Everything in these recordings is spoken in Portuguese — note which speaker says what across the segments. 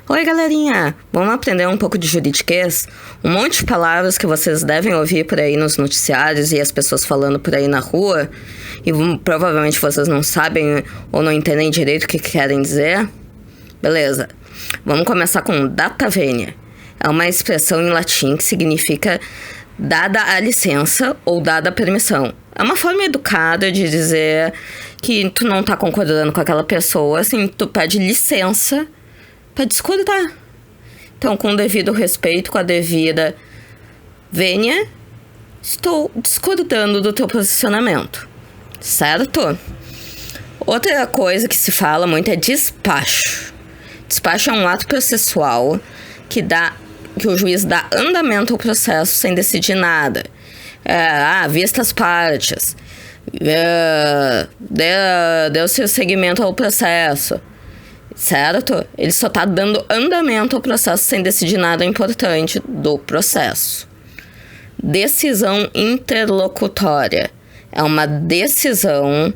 Speaker 1: Oi, galerinha! Vamos aprender um pouco de juridiquês? Um monte de palavras que vocês devem ouvir por aí nos noticiários e as pessoas falando por aí na rua, e provavelmente vocês não sabem ou não entendem direito o que querem dizer. Beleza, vamos começar com data venia. É uma expressão em latim que significa dada a licença ou dada a permissão. É uma forma educada de dizer que tu não tá concordando com aquela pessoa, assim, tu pede licença pra discordar. Então, com o devido respeito, com a devida vênia, estou discordando do teu posicionamento, certo? Outra coisa que se fala muito é despacho. Despacho é um ato processual que o juiz dá andamento ao processo sem decidir nada. Vista as partes, deu-se seguimento ao processo, certo? Ele só está dando andamento ao processo sem decidir nada importante do processo. Decisão interlocutória é uma decisão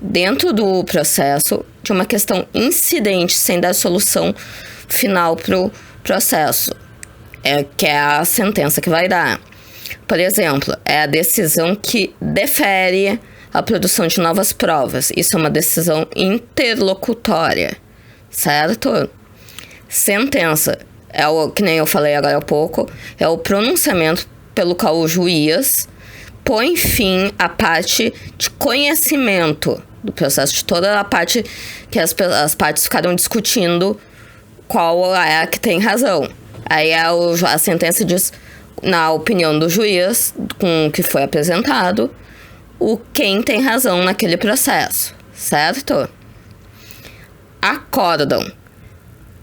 Speaker 1: dentro do processo de uma questão incidente sem dar solução final para o processo, que é a sentença que vai dar. Por exemplo, é a decisão que defere a produção de novas provas. Isso é uma decisão interlocutória, certo? Sentença é o que nem eu falei agora há pouco, é o pronunciamento pelo qual o juiz põe fim à parte de conhecimento do processo, de toda a parte que as partes ficaram discutindo qual é a que tem razão. Aí a sentença diz, na opinião do juiz, com o que foi apresentado, quem tem razão naquele processo, certo? Acórdão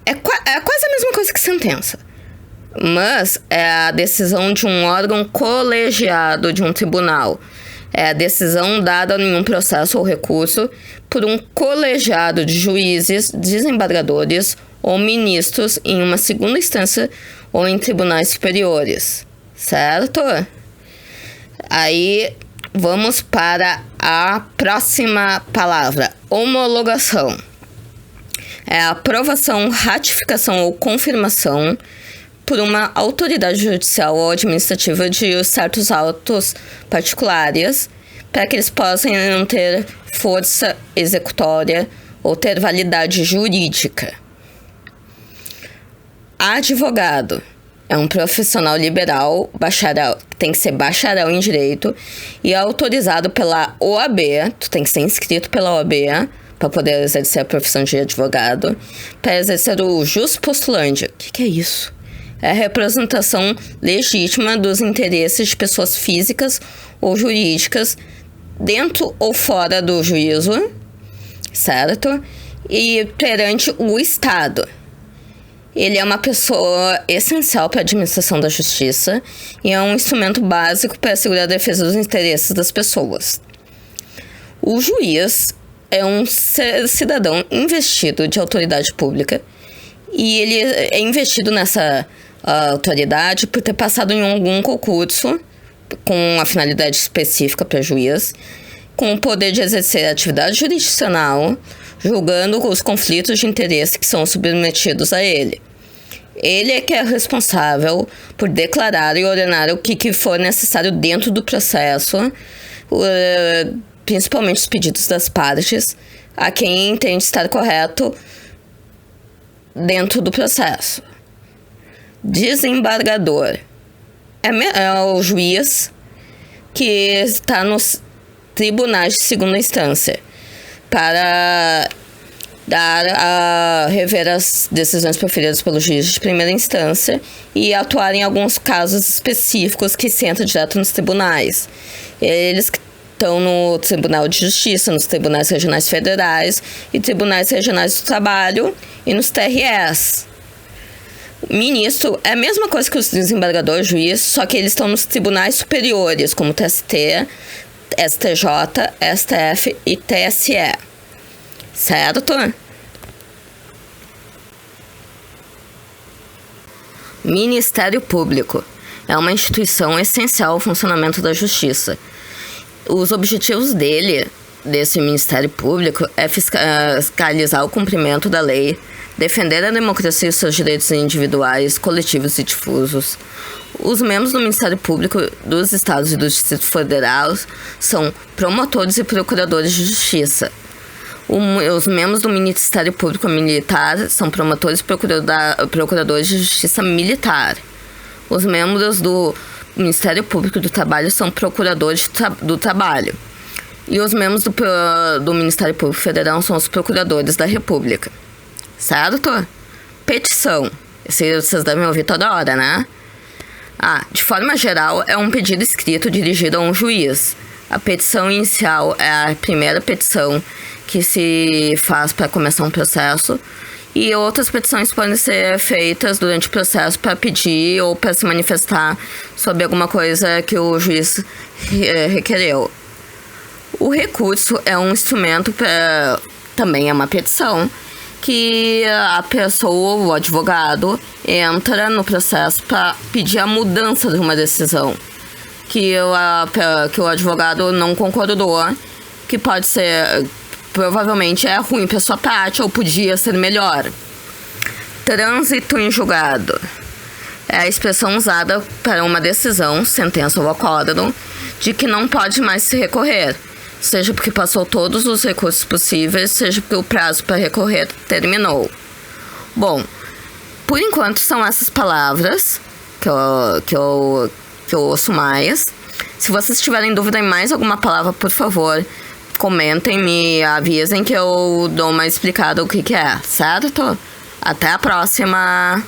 Speaker 1: é quase a mesma coisa que sentença, mas é a decisão de um órgão colegiado de um tribunal. É a decisão dada em um processo ou recurso por um colegiado de juízes, desembargadores ou ministros em uma segunda instância ou em tribunais superiores, certo? Aí vamos para a próxima palavra, homologação. É a aprovação, ratificação ou confirmação por uma autoridade judicial ou administrativa de certos autos particulares para que eles possam ter força executória ou ter validade jurídica. Advogado é um profissional liberal, bacharel, tem que ser bacharel em direito e é autorizado pela OAB, tu tem que ser inscrito pela OAB para poder exercer a profissão de advogado, para exercer o jus postulandi. O que é isso? É a representação legítima dos interesses de pessoas físicas ou jurídicas dentro ou fora do juízo, certo? E perante o Estado. Ele é uma pessoa essencial para a administração da justiça e é um instrumento básico para assegurar a defesa dos interesses das pessoas. O juiz é um cidadão investido de autoridade pública e ele é investido nessa autoridade por ter passado em algum concurso com a finalidade específica para juiz, com o poder de exercer a atividade jurisdicional, julgando os conflitos de interesse que são submetidos a ele. Ele é que é responsável por declarar e ordenar o que for necessário dentro do processo, principalmente os pedidos das partes, a quem entende estar correto dentro do processo. Desembargador é o juiz que está nos tribunais de segunda instância para rever as decisões proferidas pelo juiz de primeira instância e atuar em alguns casos específicos que se entra direto nos tribunais. Eles que estão no Tribunal de Justiça, nos tribunais regionais federais e tribunais regionais do trabalho e nos TREs. Ministro é a mesma coisa que os desembargadores, juiz, só que eles estão nos tribunais superiores, como TST, STJ, STF e TSE. Certo? Ministério Público é uma instituição essencial ao funcionamento da justiça. Os objetivos desse Ministério Público é fiscalizar o cumprimento da lei, defender a democracia e os seus direitos individuais, coletivos e difusos. Os membros do Ministério Público dos Estados e do Distrito Federal são promotores e procuradores de justiça. Os membros do Ministério Público Militar são promotores e procuradores de justiça militar. Os membros do Ministério Público do Trabalho são procuradores do trabalho. E os membros do Ministério Público Federal são os procuradores da República. Certo? Petição. Vocês devem ouvir toda hora, né? De forma geral, é um pedido escrito dirigido a um juiz. A petição inicial é a primeira petição que se faz para começar um processo, e outras petições podem ser feitas durante o processo para pedir ou para se manifestar sobre alguma coisa que o juiz requereu. O recurso é um instrumento também é uma petição, que a pessoa, o advogado, entra no processo para pedir a mudança de uma decisão que o advogado não concordou, que pode ser, provavelmente é ruim para sua parte ou podia ser melhor. Trânsito em julgado é a expressão usada para uma decisão, sentença ou acórdão, de que não pode mais se recorrer, seja porque passou todos os recursos possíveis, seja porque o prazo para recorrer terminou. Bom, por enquanto são essas palavras que eu ouço mais. Se vocês tiverem dúvida em mais alguma palavra, por favor, comentem, me avisem que eu dou uma explicada o que é, certo? Até a próxima!